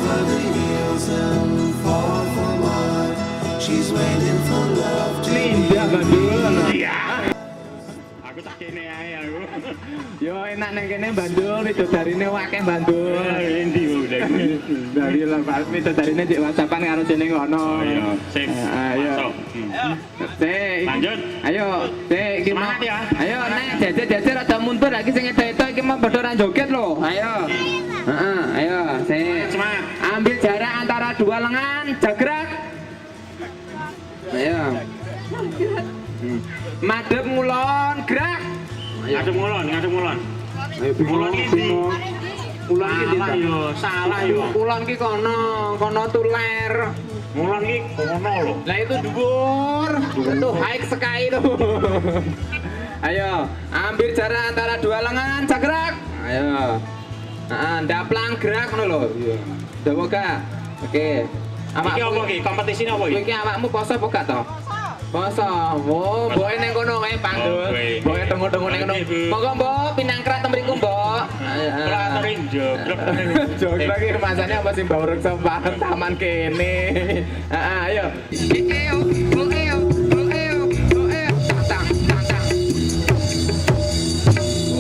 over the hills and far from mine. She's waiting for love to Ninja Bandung. Iya. Aku tak kene ae aku. Yo enak nang kene Bandung, midodarine akeh Bandung. Endi udah. Dari lah midodarine cek WhatsAppan karo jeneng ngono. Iya, sip. Ayo. Masuk. Sik. Lanjut. Ayo, sik iki mau. Semangat ya. Ayo nek jejer-jejer rada mundur lagi sing edo-edo iki mau padha ra joget lho. Ayo. Heeh, ayo, sik. Semangat. Ambil jarak antara dua lengan, jagrak. Ayo. Madhep ngulon, gerak. Ayo. Ngadep ngulon, ngadep ngulon. Ayo Ngulon iki ndi? Ulon iki Salah yo, salah yo. Ulon ki kono tuler. Ngulon iki kono lho. Lah itu dhuwur. Itu high sky itu. Ayo, ambil jarak antara dua lengan, jagrak. Ayo. Heeh, ndaplang gerak ngono lho. Iya. Dawa gak? Oke. Iki apa iki? Kompetisine apa iki? Iki awakmu poso apa gak to? Poso. Oh, mboke ning kono kae Pandul. Oke. Mboke temu-temu ning kono. Monggo Mbok pinangkrat mriku Mbok. Operator joglek. Joglek lagi masane apa sih Mbak Reksa taman kene. Heeh, ayo.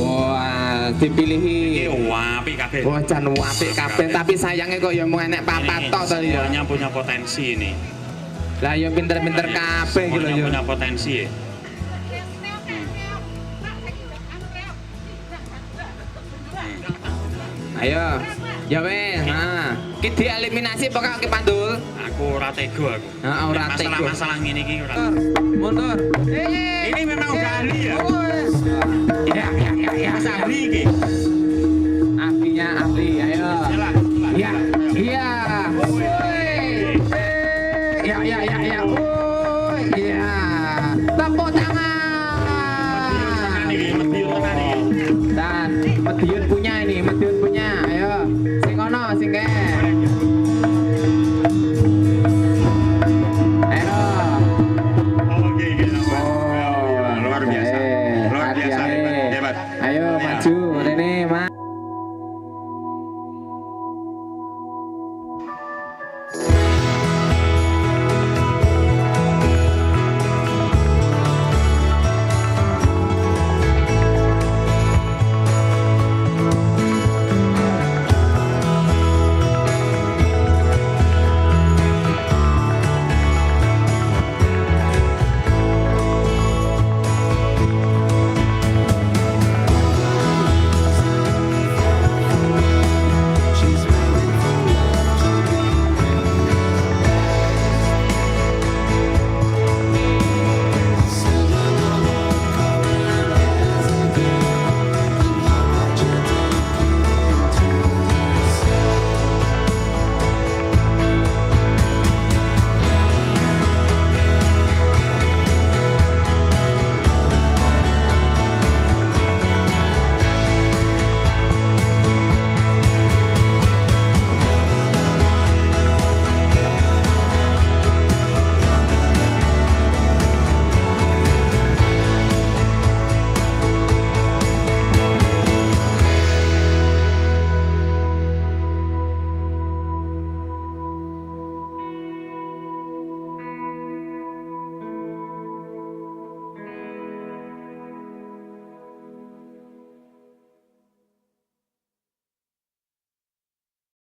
Wah, dipilihi. Iki apik kabeh. Wah, jan apik kabeh tapi sayangnya kok ya mau enek papat tok to ya. Semuanya punya potensi ini. Lah ya pinter-pinter kabeh gitu Semuanya ya. punya potensi ya. Ayo. Ya wes, nah. Ki dieliminasi pokok ki Pandul. Aku ora tega aku. Heeh, ora tega. Masalah-masalah ngene iki ora. Mundur. Ini memang udah ahli ya. Ya. Mas ahli iki. Ahlinya ahli, ayo. Jalan. Ya, iya. Ya. Oh, iya. Tepuk tangan. Medium tenan iki. Dan Madiun punya ini, Madiun punya. Ayo. Sing ono, sing ke.